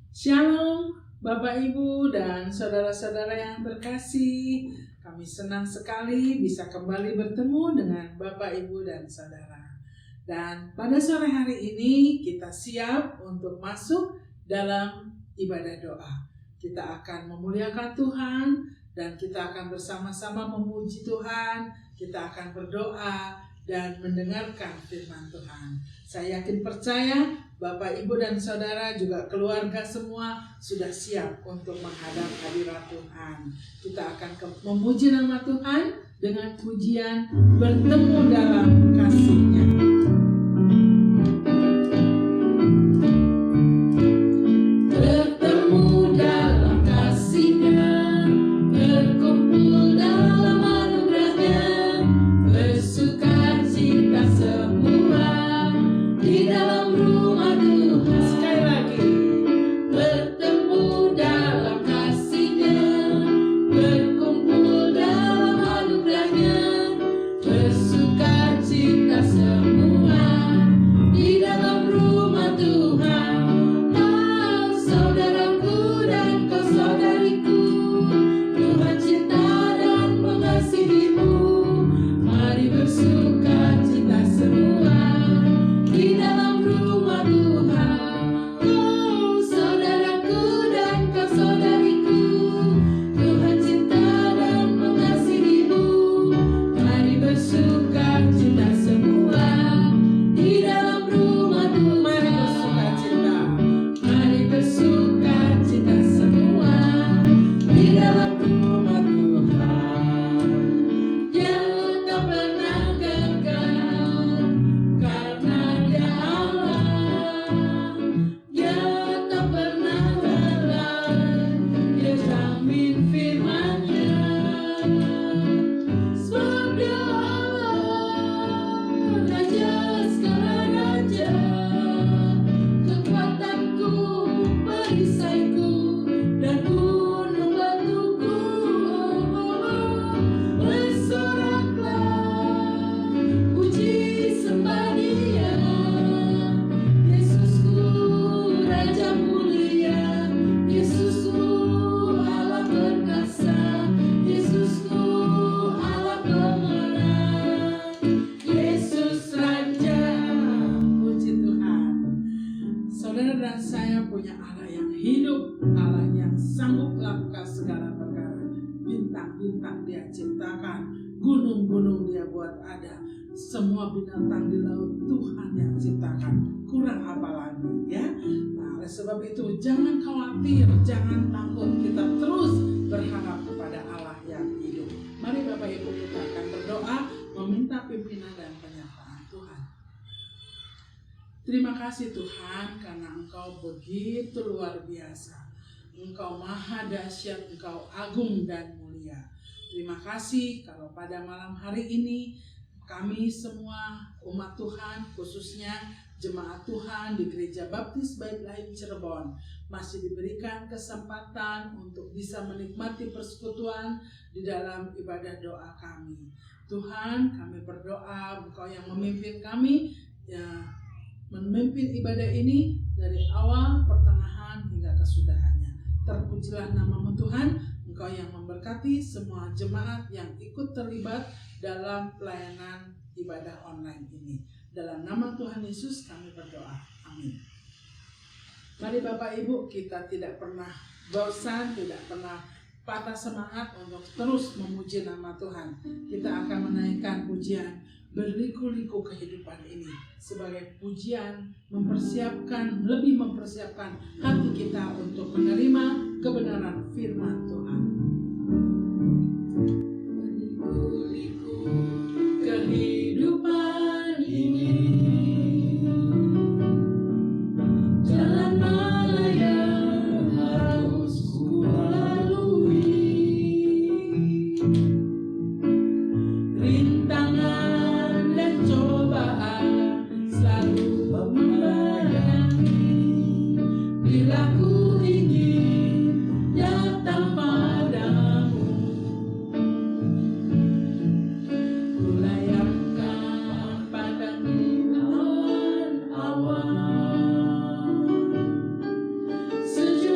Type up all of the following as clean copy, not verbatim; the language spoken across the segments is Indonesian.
Shalom Bapak Ibu dan saudara-saudara yang terkasih. Kami senang sekali bisa kembali bertemu dengan Bapak Ibu dan saudara. Dan pada sore hari ini kita siap untuk masuk dalam ibadah doa. Kita akan memuliakan Tuhan dan kita akan bersama-sama memuji Tuhan. Kita akan berdoa dan mendengarkan firman Tuhan. Saya yakin percaya Bapak, Ibu, dan Saudara juga keluarga semua sudah siap untuk menghadap hadirat Tuhan. Kita akan memuji nama Tuhan dengan pujian bertemu dalam kasih-Nya. Bintang-bintang Dia ciptakan, gunung-gunung Dia buat ada, semua binatang di laut Tuhan yang ciptakan. Kurang apa lagi ya? Nah, oleh sebab itu jangan khawatir, jangan takut, kita terus berharap kepada Allah yang hidup. Mari Bapak Ibu kita akan berdoa meminta pimpinan dan penyertaan Tuhan. Terima kasih Tuhan karena Engkau begitu luar biasa. Engkau maha dahsyat, Engkau agung dan mulia. Terima kasih kalau pada malam hari ini kami semua umat Tuhan, khususnya jemaat Tuhan di Gereja Baptis Bait Lahir Cirebon masih diberikan kesempatan untuk bisa menikmati persekutuan di dalam ibadah doa kami. Tuhan, kami berdoa Engkau yang memimpin kami ya, memimpin ibadah ini dari awal, pertengahan hingga kesudahannya. Terpujilah nama-Mu Tuhan, Engkau yang memberkati semua jemaat yang ikut terlibat dalam pelayanan ibadah online ini. Dalam nama Tuhan Yesus kami berdoa. Amin. Mari Bapak Ibu, kita tidak pernah bosan, tidak pernah patah semangat untuk terus memuji nama Tuhan. Kita akan menaikkan pujian berliku-liku kehidupan ini sebagai pujian lebih mempersiapkan hati kita untuk menerima kebenaran firman Tuhan. Berliku-liku kehidupan ini, jalan mana yang harus ku lalui, rintangan dan cobaan selalu membayangi. Bila ku ingin datang padamu, ku layakkan padamu awan-awan. Sejak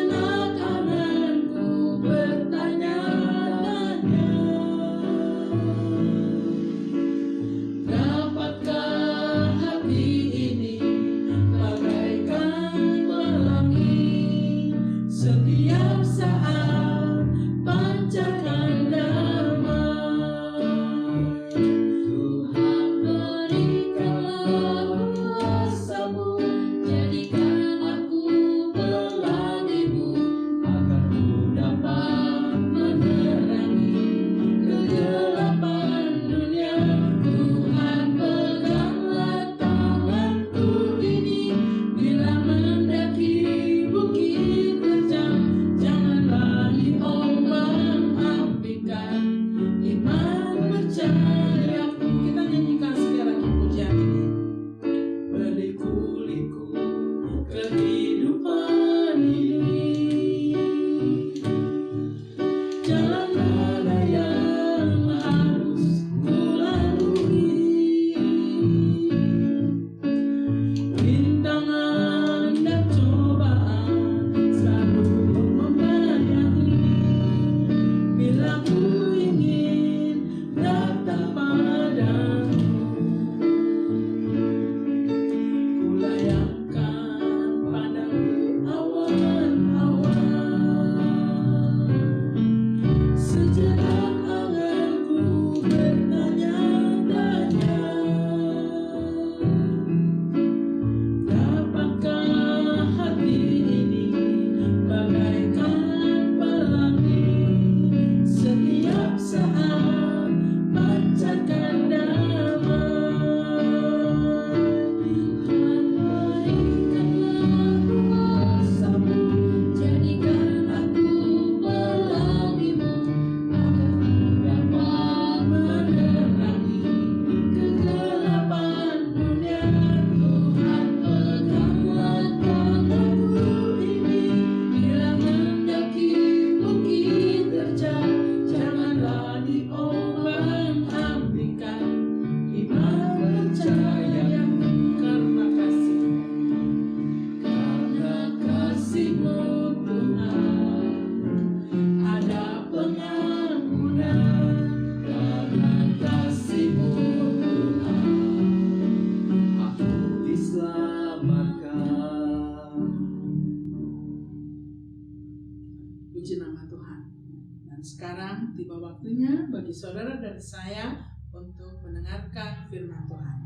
sekarang tiba waktunya bagi saudara dan saya untuk mendengarkan firman Tuhan.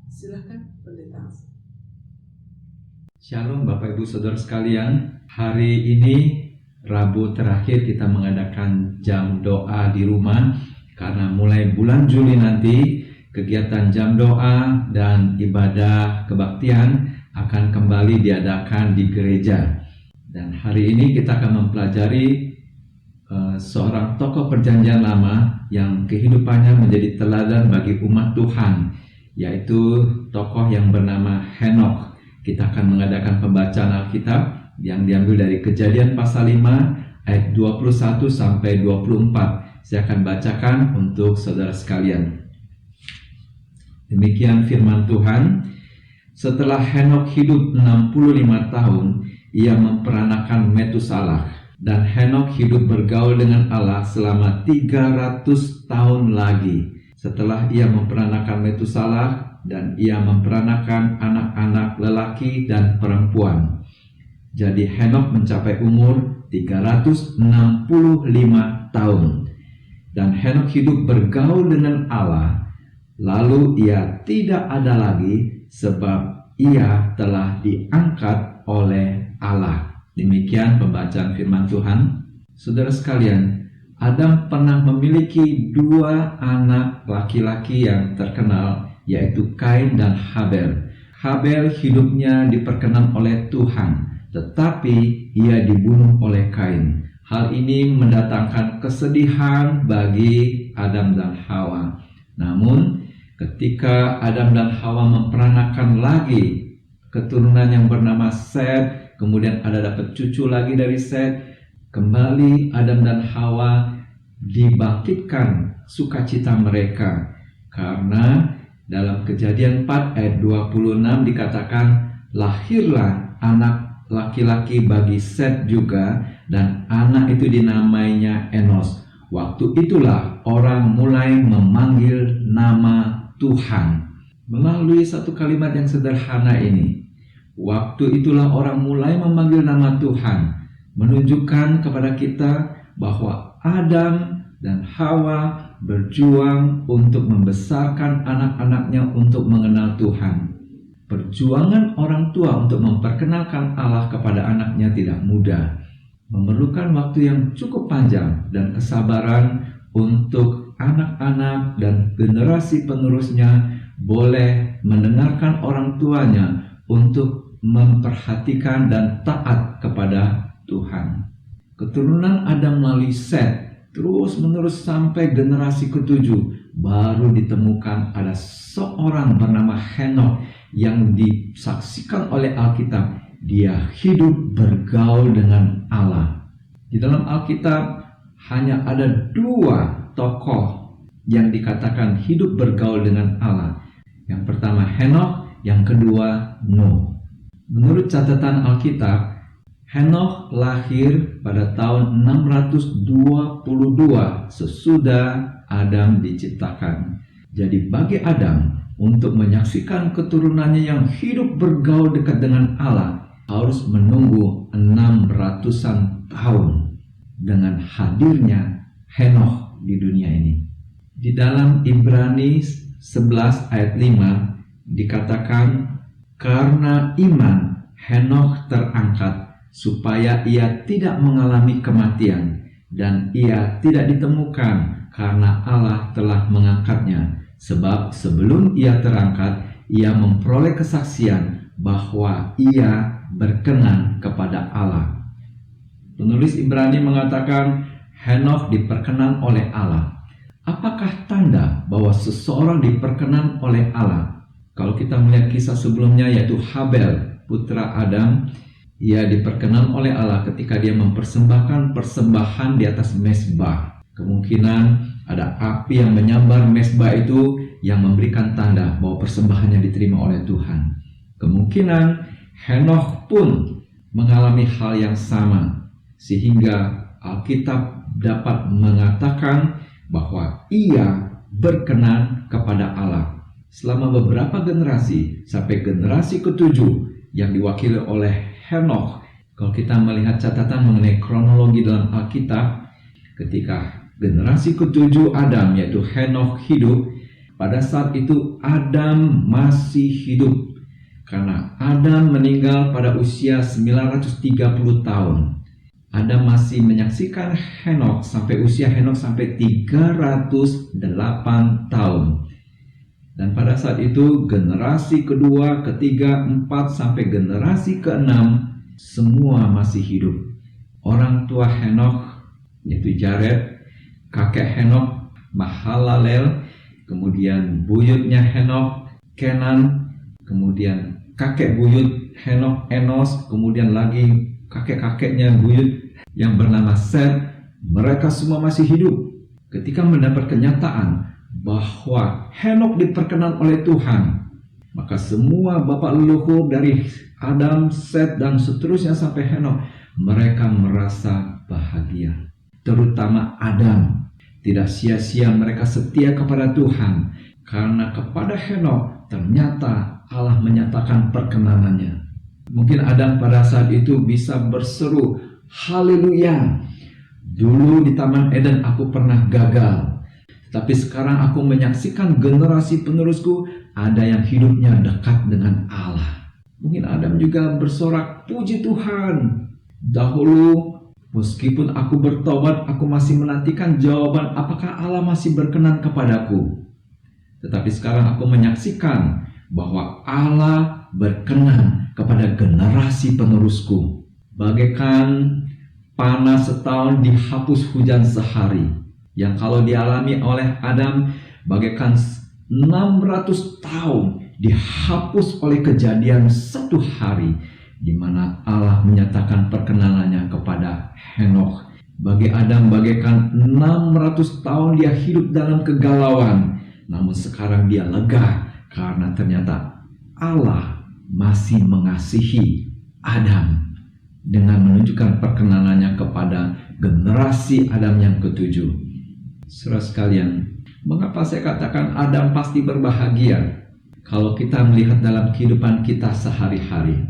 Silakan pendeta. Shalom Bapak Ibu Saudara sekalian. Hari ini Rabu terakhir kita mengadakan jam doa di rumah, karena mulai bulan Juli nanti kegiatan jam doa dan ibadah kebaktian akan kembali diadakan di gereja. Dan hari ini kita akan mempelajari seorang tokoh perjanjian lama yang kehidupannya menjadi teladan bagi umat Tuhan, yaitu tokoh yang bernama Henokh. Kita akan mengadakan pembacaan Alkitab yang diambil dari Kejadian pasal 5 ayat 21 sampai 24. Saya akan bacakan untuk saudara sekalian. Demikian firman Tuhan. Setelah Henokh hidup 65 tahun, ia memperanakan Metusalah. Dan Henokh hidup bergaul dengan Allah selama 300 tahun lagi. Setelah ia memperanakan Metusalah, dan ia memperanakan anak-anak lelaki dan perempuan. Jadi Henokh mencapai umur 365 tahun. Dan Henokh hidup bergaul dengan Allah. Lalu ia tidak ada lagi, sebab ia telah diangkat oleh Allah. Demikian pembacaan firman Tuhan. Saudara sekalian, Adam pernah memiliki dua anak laki-laki yang terkenal, yaitu Kain dan Habel. Habel hidupnya diperkenan oleh Tuhan, tetapi ia dibunuh oleh Kain. Hal ini mendatangkan kesedihan bagi Adam dan Hawa. Namun, ketika Adam dan Hawa memperanakan lagi keturunan yang bernama Set, kemudian ada dapat cucu lagi dari Set, kembali Adam dan Hawa dibangkitkan sukacita mereka. Karena dalam Kejadian 4 ayat 26 dikatakan, lahirlah anak laki-laki bagi Set juga, dan anak itu dinamainya Enos. Waktu itulah orang mulai memanggil nama Tuhan. Melalui satu kalimat yang sederhana ini, waktu itulah orang mulai memanggil nama Tuhan, menunjukkan kepada kita bahwa Adam dan Hawa berjuang untuk membesarkan anak-anaknya untuk mengenal Tuhan. Perjuangan orang tua untuk memperkenalkan Allah kepada anaknya tidak mudah, memerlukan waktu yang cukup panjang dan kesabaran untuk anak-anak dan generasi penerusnya boleh mendengarkan orang tuanya untuk memperhatikan dan taat kepada Tuhan. Keturunan Adam melalui Set terus menerus sampai generasi ke-7, baru ditemukan ada seorang bernama Henokh yang disaksikan oleh Alkitab. Dia hidup bergaul dengan Allah. Di dalam Alkitab hanya ada dua tokoh yang dikatakan hidup bergaul dengan Allah. Yang pertama Henokh, yang kedua Nuh. Menurut catatan Alkitab, Henokh lahir pada tahun 622 sesudah Adam diciptakan. Jadi bagi Adam untuk menyaksikan keturunannya yang hidup bergaul dekat dengan Allah harus menunggu 600-an tahun dengan hadirnya Henokh di dunia ini. Di dalam Ibrani 11 ayat 5 dikatakan, karena iman Henokh terangkat supaya ia tidak mengalami kematian, dan ia tidak ditemukan karena Allah telah mengangkatnya. Sebab sebelum ia terangkat, ia memperoleh kesaksian bahwa ia berkenan kepada Allah. Penulis Ibrani mengatakan Henokh diperkenan oleh Allah. Apakah tanda bahwa seseorang diperkenan oleh Allah? Kalau kita melihat kisah sebelumnya, yaitu Habel, putra Adam, ia diperkenan oleh Allah ketika dia mempersembahkan persembahan di atas mezbah. Kemungkinan ada api yang menyambar mezbah itu yang memberikan tanda bahwa persembahannya diterima oleh Tuhan. Kemungkinan Henokh pun mengalami hal yang sama, sehingga Alkitab dapat mengatakan bahwa ia berkenan kepada Allah. Selama beberapa generasi, sampai generasi ke-7 yang diwakili oleh Henokh. Kalau kita melihat catatan mengenai kronologi dalam Alkitab, Ketika generasi ketujuh Adam, yaitu Henokh, hidup, pada saat itu Adam masih hidup. Karena Adam meninggal pada usia 930 tahun. Adam masih menyaksikan Henokh sampai usia Henokh sampai 308 tahun. Dan pada saat itu generasi kedua, ketiga, empat, sampai generasi keenam semua masih hidup. Orang tua Henokh yaitu Jared, kakek Henokh Mahalalel, kemudian buyutnya Henokh Kenan, kemudian kakek buyut Henokh Enos, kemudian lagi kakek-kakeknya buyut yang bernama Seth. Mereka semua masih hidup. Ketika mendapat kenyataan bahwa Henokh diperkenan oleh Tuhan, maka semua bapak leluhur dari Adam, Seth, dan seterusnya sampai Henokh, mereka merasa bahagia. Terutama Adam. Tidak sia-sia mereka setia kepada Tuhan, karena kepada Henokh ternyata Allah menyatakan perkenanannya. Mungkin Adam pada saat itu bisa berseru, haleluya, dulu di Taman Eden aku pernah gagal, tapi sekarang aku menyaksikan generasi penerusku ada yang hidupnya dekat dengan Allah. Mungkin Adam juga bersorak, puji Tuhan, dahulu meskipun aku bertobat, aku masih menantikan jawaban apakah Allah masih berkenan kepadaku. Tetapi sekarang aku menyaksikan bahwa Allah berkenan kepada generasi penerusku. Bagaikan panas setahun dihapus hujan sehari, yang kalau dialami oleh Adam bagaikan 600 tahun dihapus oleh kejadian satu hari, di mana Allah menyatakan perkenanannya kepada Henokh. Bagi Adam bagaikan 600 tahun dia hidup dalam kegalauan, namun sekarang dia lega karena ternyata Allah masih mengasihi Adam dengan menunjukkan perkenanannya kepada generasi Adam yang ketujuh. Saudara sekalian, mengapa saya katakan Adam pasti berbahagia? Kalau kita melihat dalam kehidupan kita sehari-hari,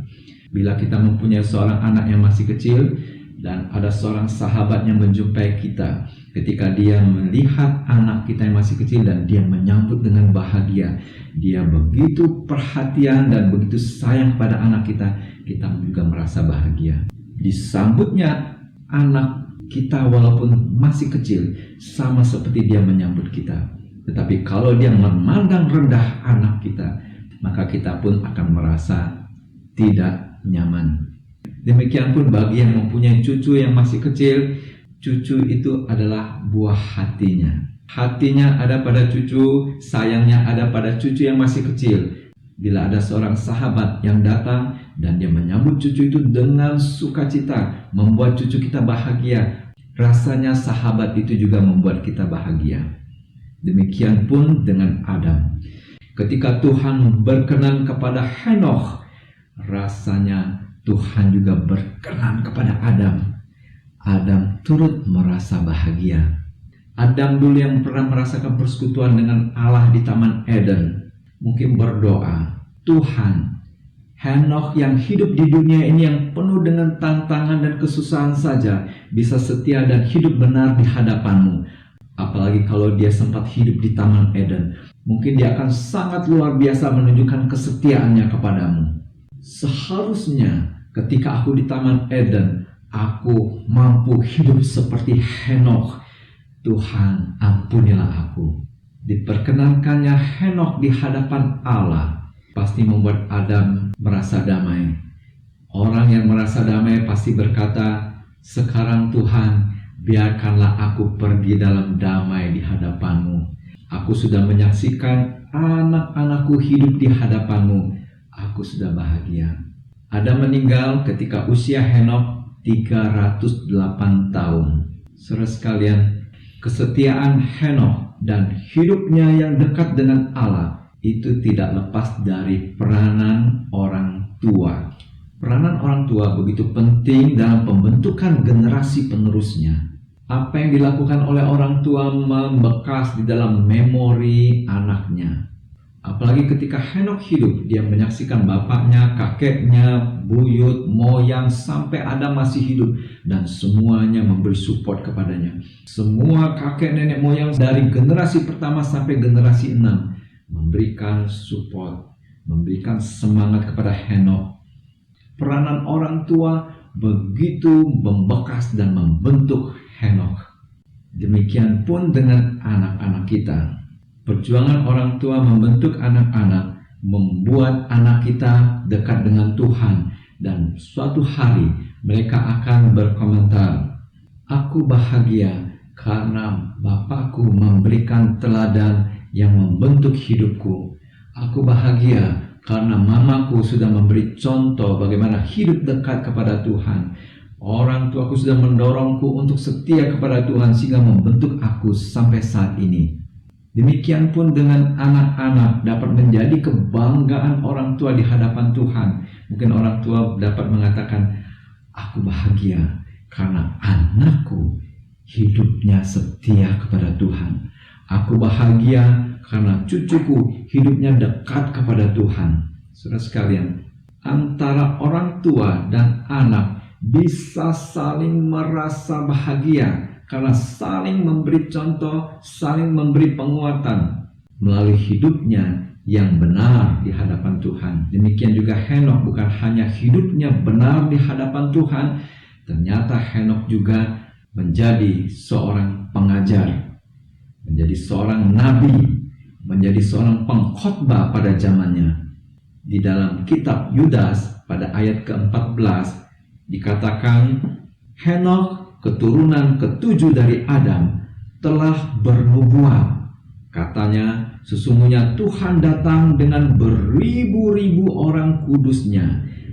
bila kita mempunyai seorang anak yang masih kecil dan ada seorang sahabat yang menjumpai kita, ketika dia melihat anak kita yang masih kecil dan dia menyambut dengan bahagia, dia begitu perhatian dan begitu sayang pada anak kita, kita juga merasa bahagia. Disambutnya anak kita walaupun masih kecil sama seperti dia menyambut kita. Tetapi kalau dia memandang rendah anak kita, maka kita pun akan merasa tidak nyaman. Demikian pun bagi yang mempunyai cucu yang masih kecil, cucu itu adalah buah hatinya. Hatinya ada pada cucu, sayangnya ada pada cucu yang masih kecil. Bila ada seorang sahabat yang datang dan dia menyambut cucu itu dengan sukacita, membuat cucu kita bahagia, rasanya sahabat itu juga membuat kita bahagia. Demikian pun dengan Adam. Ketika Tuhan berkenan kepada Henokh, rasanya Tuhan juga berkenan kepada Adam. Adam turut merasa bahagia. Adam dulu yang pernah merasakan persekutuan dengan Allah di Taman Eden, mungkin berdoa, Tuhan, Henokh yang hidup di dunia ini yang penuh dengan tantangan dan kesusahan saja bisa setia dan hidup benar di hadapan-Mu. Apalagi kalau dia sempat hidup di Taman Eden, mungkin dia akan sangat luar biasa menunjukkan kesetiaannya kepadamu. Seharusnya ketika aku di Taman Eden, aku mampu hidup seperti Henokh. Tuhan, ampunilah aku. Diperkenankannya Henokh di hadapan Allah pasti membuat Adam merasa damai. Orang yang merasa damai pasti berkata, sekarang Tuhan, biarkanlah aku pergi dalam damai di hadapan-Mu. Aku sudah menyaksikan anak-anakku hidup di hadapan-Mu. Aku sudah bahagia. Adam meninggal ketika usia Henokh 308 tahun. Saudara sekalian, kesetiaan Henokh dan hidupnya yang dekat dengan Allah itu tidak lepas dari peranan orang tua. Peranan orang tua begitu penting dalam pembentukan generasi penerusnya. Apa yang dilakukan oleh orang tua membekas di dalam memori anaknya. Apalagi ketika Henokh hidup, dia menyaksikan bapaknya, kakeknya, buyut, moyang, sampai Adam masih hidup. Dan semuanya memberi support kepadanya. Semua kakek nenek moyang dari generasi pertama sampai generasi 6 memberikan support, memberikan semangat kepada Henokh. Peranan orang tua begitu membekas dan membentuk Henokh. Demikian pun dengan anak-anak kita. Perjuangan orang tua membentuk anak-anak, membuat anak kita dekat dengan Tuhan, dan suatu hari mereka akan berkomentar, "Aku bahagia karena Bapakku memberikan teladan yang membentuk hidupku. Aku bahagia karena mamaku sudah memberi contoh bagaimana hidup dekat kepada Tuhan. Orang tuaku sudah mendorongku untuk setia kepada Tuhan sehingga membentuk aku sampai saat ini." Demikian pun dengan anak-anak dapat menjadi kebanggaan orang tua di hadapan Tuhan. Mungkin orang tua dapat mengatakan, "Aku bahagia karena anakku hidupnya setia kepada Tuhan. Aku bahagia karena cucuku hidupnya dekat kepada Tuhan." Saudara sekalian, antara orang tua dan anak bisa saling merasa bahagia karena saling memberi contoh, saling memberi penguatan melalui hidupnya yang benar di hadapan Tuhan. Demikian juga Henokh, bukan hanya hidupnya benar di hadapan Tuhan, ternyata Henokh juga menjadi seorang pengajar, menjadi seorang nabi, menjadi seorang pengkhotbah pada zamannya. Di dalam kitab Yudas pada ayat ke-14 dikatakan, Henokh keturunan ke-7 dari Adam telah bernubuat. Katanya, sesungguhnya Tuhan datang dengan beribu-ribu orang kudusnya,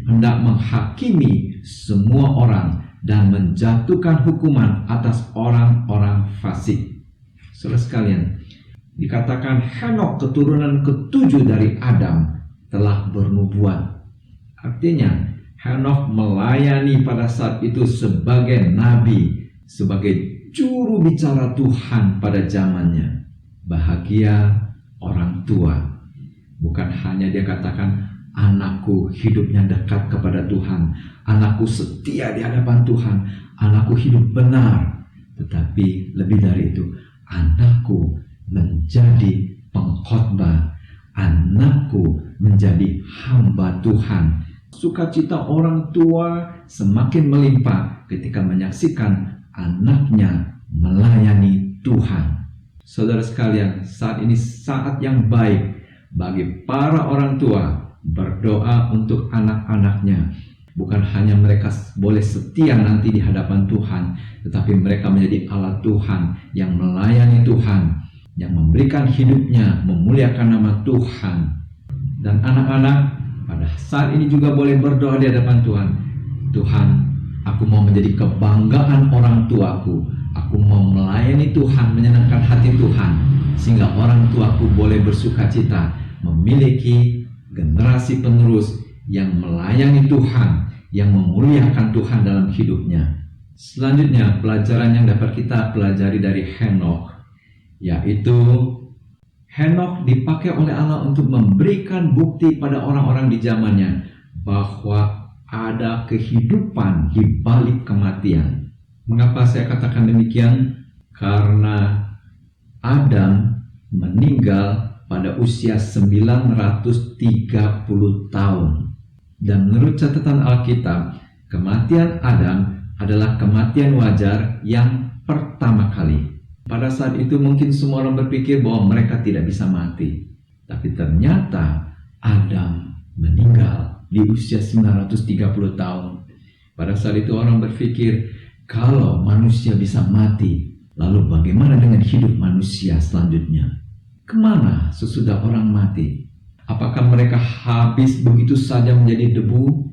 hendak menghakimi semua orang dan menjatuhkan hukuman atas orang-orang fasik. Saudara sekalian, dikatakan Henokh keturunan ke-7 dari Adam telah bernubuat. Artinya, Henokh melayani pada saat itu sebagai nabi, sebagai juru bicara Tuhan pada zamannya. Bahagia orang tua. Bukan hanya dia katakan, "Anakku hidupnya dekat kepada Tuhan, anakku setia di hadapan Tuhan, anakku hidup benar." Tetapi lebih dari itu, anakku menjadi pengkhotbah, anakku menjadi hamba Tuhan. Sukacita orang tua semakin melimpah ketika menyaksikan anaknya melayani Tuhan. Saudara sekalian, saat ini saat yang baik bagi para orang tua berdoa untuk anak-anaknya. Bukan hanya mereka boleh setia nanti di hadapan Tuhan, tetapi mereka menjadi alat Tuhan yang melayani Tuhan, yang memberikan hidupnya memuliakan nama Tuhan. Dan anak-anak pada saat ini juga boleh berdoa di hadapan Tuhan. "Tuhan, aku mau menjadi kebanggaan orang tuaku. Aku mau melayani Tuhan, menyenangkan hati Tuhan, sehingga orang tuaku boleh bersukacita memiliki generasi penerus yang melayani Tuhan, yang memuliakan Tuhan dalam hidupnya." Selanjutnya, pelajaran yang dapat kita pelajari dari Henokh, yaitu Henokh dipakai oleh Allah untuk memberikan bukti pada orang-orang di zamannya bahwa ada kehidupan di balik kematian. Mengapa saya katakan demikian? Karena Adam meninggal pada usia 930 tahun. Dan menurut catatan Alkitab, kematian Adam adalah kematian wajar yang pertama kali. Pada saat itu mungkin semua orang berpikir bahwa mereka tidak bisa mati. Tapi ternyata Adam meninggal di usia 930 tahun. Pada saat itu orang berpikir, kalau manusia bisa mati, lalu bagaimana dengan hidup manusia selanjutnya? Kemana sesudah orang mati? Apakah mereka habis begitu saja menjadi debu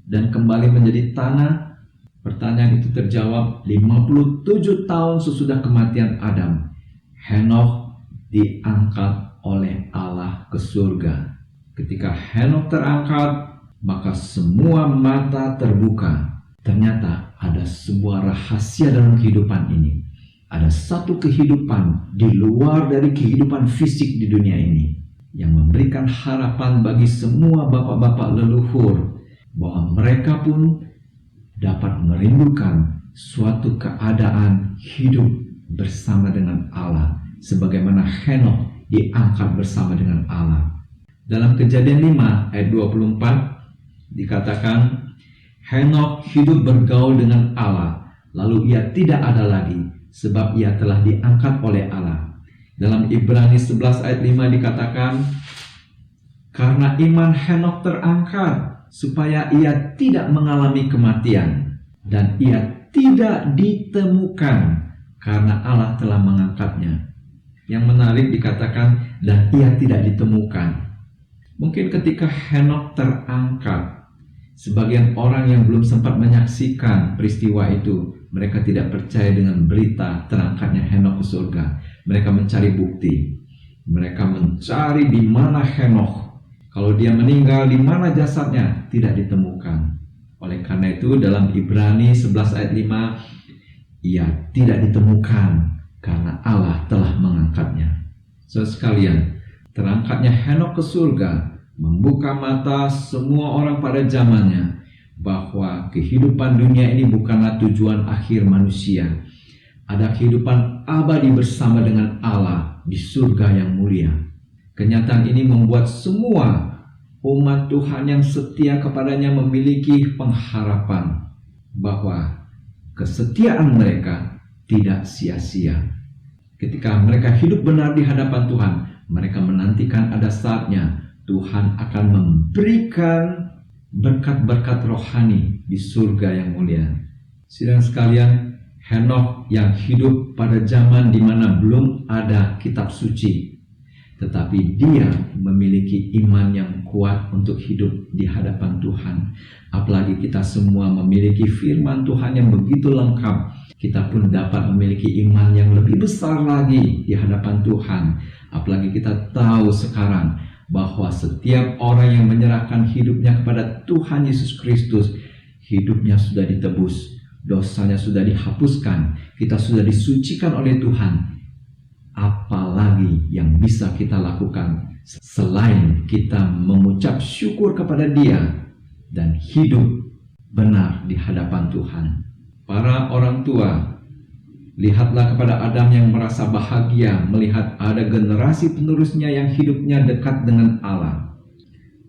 dan kembali menjadi tanah? Pertanyaan itu terjawab 57 tahun sesudah kematian Adam. Henokh diangkat oleh Allah ke surga. Ketika Henokh terangkat, maka semua mata terbuka. Ternyata ada sebuah rahasia dalam kehidupan ini. Ada satu kehidupan di luar dari kehidupan fisik di dunia ini. yang memberikan harapan bagi semua bapak-bapak leluhur bahwa mereka pun dapat merindukan suatu keadaan hidup bersama dengan Allah sebagaimana Henokh diangkat bersama dengan Allah. Dalam Kejadian 5 ayat 24 dikatakan, Henokh hidup bergaul dengan Allah, lalu ia tidak ada lagi sebab ia telah diangkat oleh Allah. Dalam Ibrani 11 ayat 5 dikatakan, karena iman Henokh terangkat supaya ia tidak mengalami kematian, dan ia tidak ditemukan karena Allah telah mengangkatnya. Yang menarik dikatakan, dan ia tidak ditemukan. Mungkin ketika Henokh terangkat, sebagian orang yang belum sempat menyaksikan peristiwa itu, mereka tidak percaya dengan berita terangkatnya Henokh ke surga. Mereka mencari bukti. Mereka mencari di mana Henokh. Kalau dia meninggal, di mana jasadnya? Tidak ditemukan. Oleh karena itu dalam Ibrani 11 ayat 5, ia tidak ditemukan karena Allah telah mengangkatnya. Saudara sekalian, terangkatnya Henokh ke surga membuka mata semua orang pada zamannya bahwa kehidupan dunia ini bukanlah tujuan akhir manusia. Ada kehidupan abadi bersama dengan Allah di surga yang mulia. Kenyataan ini membuat semua umat Tuhan yang setia kepadanya memiliki pengharapan bahwa kesetiaan mereka tidak sia-sia. Ketika mereka hidup benar di hadapan Tuhan, mereka menantikan ada saatnya Tuhan akan memberikan berkat-berkat rohani di surga yang mulia. Saudara sekalian, Henokh yang hidup pada zaman di mana belum ada kitab suci, tetapi dia memiliki iman yang kuat untuk hidup di hadapan Tuhan. Apalagi kita semua memiliki firman Tuhan yang begitu lengkap, kita pun dapat memiliki iman yang lebih besar lagi di hadapan Tuhan. Apalagi kita tahu sekarang bahwa setiap orang yang menyerahkan hidupnya kepada Tuhan Yesus Kristus, hidupnya sudah ditebus, dosanya sudah dihapuskan, kita sudah disucikan oleh Tuhan. Apalagi yang bisa kita lakukan selain kita mengucap syukur kepada Dia dan hidup benar di hadapan Tuhan. Para orang tua, lihatlah kepada Adam yang merasa bahagia melihat ada generasi penerusnya yang hidupnya dekat dengan Allah.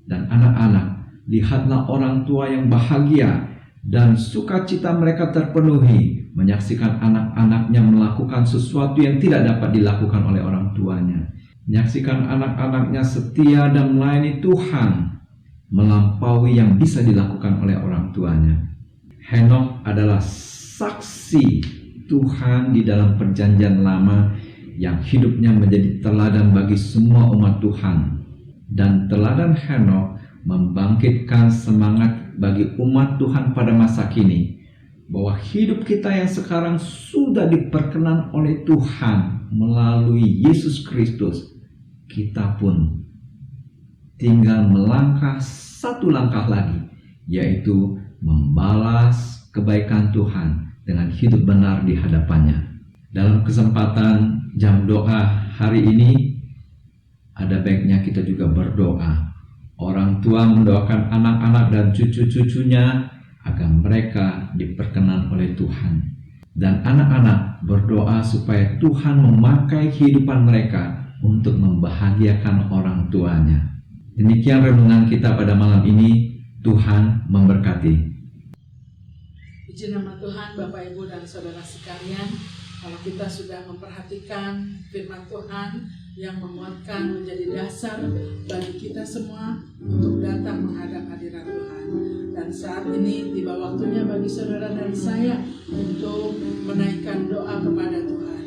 Dan anak-anak, lihatlah orang tua yang bahagia dan sukacita mereka terpenuhi menyaksikan anak-anaknya melakukan sesuatu yang tidak dapat dilakukan oleh orang tuanya. Menyaksikan anak-anaknya setia dan melayani Tuhan melampaui yang bisa dilakukan oleh orang tuanya. Henokh adalah saksi Tuhan di dalam perjanjian lama yang hidupnya menjadi teladan bagi semua umat Tuhan. Dan teladan Henokh membangkitkan semangat bagi umat Tuhan pada masa kini, bahwa hidup kita yang sekarang sudah diperkenan oleh Tuhan melalui Yesus Kristus. Kita pun tinggal melangkah satu langkah lagi, yaitu membalas kebaikan Tuhan dengan hidup benar di hadapannya. Dalam kesempatan jam doa hari ini, ada baiknya kita juga berdoa. Orang tua mendoakan anak-anak dan cucu-cucunya agar mereka diperkenan oleh Tuhan. Dan anak-anak berdoa supaya Tuhan memakai kehidupan mereka untuk membahagiakan orang tuanya. Demikian renungan kita pada malam ini. Tuhan memberkati. Puji nama Tuhan, Bapak, Ibu, dan Saudara sekalian. Kalau kita sudah memperhatikan firman Tuhan yang menguatkan menjadi dasar bagi kita semua untuk datang menghadap hadirat Tuhan. Dan saat ini tiba waktunya bagi saudara dan saya untuk menaikkan doa kepada Tuhan.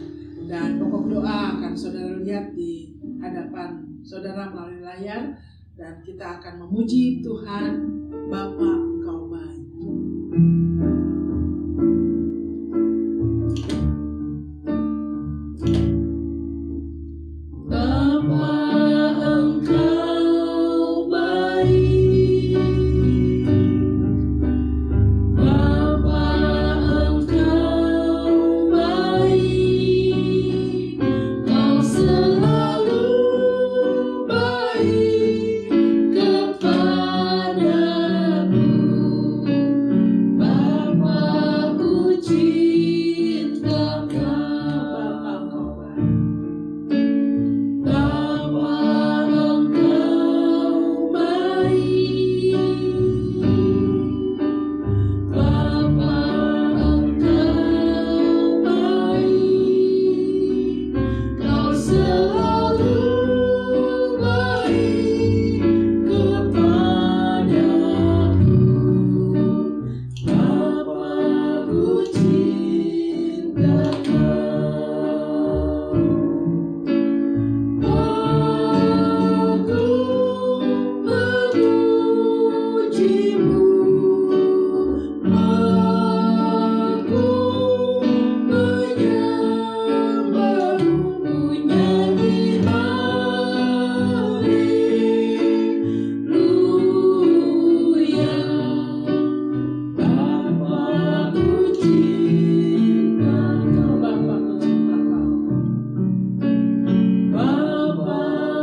Dan pokok doa akan saudara lihat di hadapan saudara melalui layar. Dan kita akan memuji Tuhan, Bapa, Engkau baik. Kau selalu baik. cinta Bapa Engkau baik. Bapa Engkau baik. Bapa Engkau baik. Kau selalu baik kepadaku. Bapa, ku cinta Kau. Aku memujimu, aku menyembahmu, nyanyi haleluya. Bapa, ku cinta Kau. Bapa, ku cinta Kau. Bapa,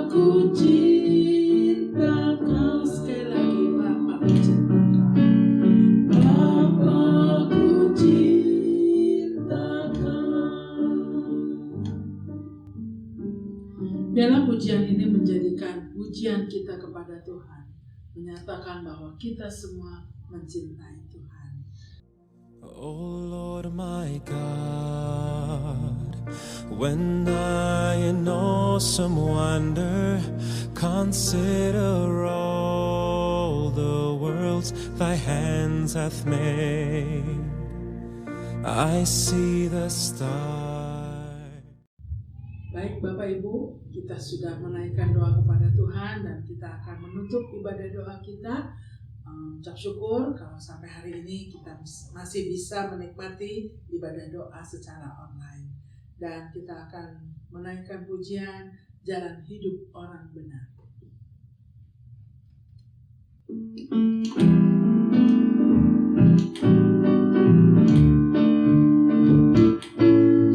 ku cinta Kau. Sekali lagi, Bapa, ku cinta Kau. Bapa, ku cinta Kau. Biarlah pujian ini menjadikan pujian kita kepada Tuhan, menyatakan bahwa kita semua mencintai Tuhan. Oh Lord my God, when I in awesome wonder consider all the worlds thy hands hath made, I see the stars. Baik Bapak Ibu, kita sudah menaikkan doa kepada Tuhan dan kita akan menutup ibadah doa kita. Ucap syukur kalau sampai hari ini kita masih bisa menikmati ibadah doa secara online. Dan kita akan menaikkan pujian Jalan Hidup Orang Benar.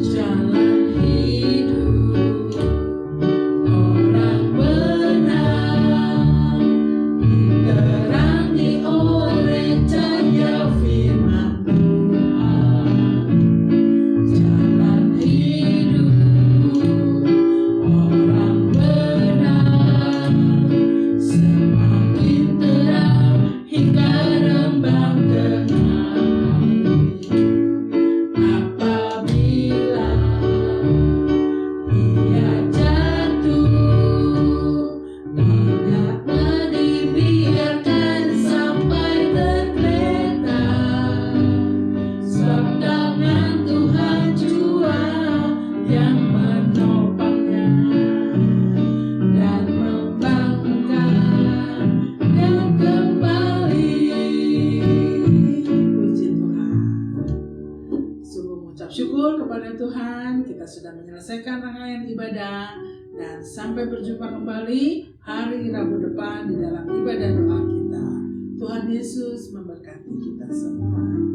Jalan hidup orang benar diterangi oleh cahaya firman Tuhan. Jalan hidup orang benar semakin terang hingga rembang tengah. Apabila ia jatuh, tidaklah dibiarkan sampai tergeletak, sebab tangan Tuhan jua yang menopangnya dan membangunkan dan kembali. Puji Tuhan. Sungguh mengucap syukur kepada Tuhan, kita sudah menyelesaikan rangkaian ibadah dan sampai berjumpa kembali hari Rabu depan di dalam ibadah doa kita. Tuhan Yesus memberkati kita semua.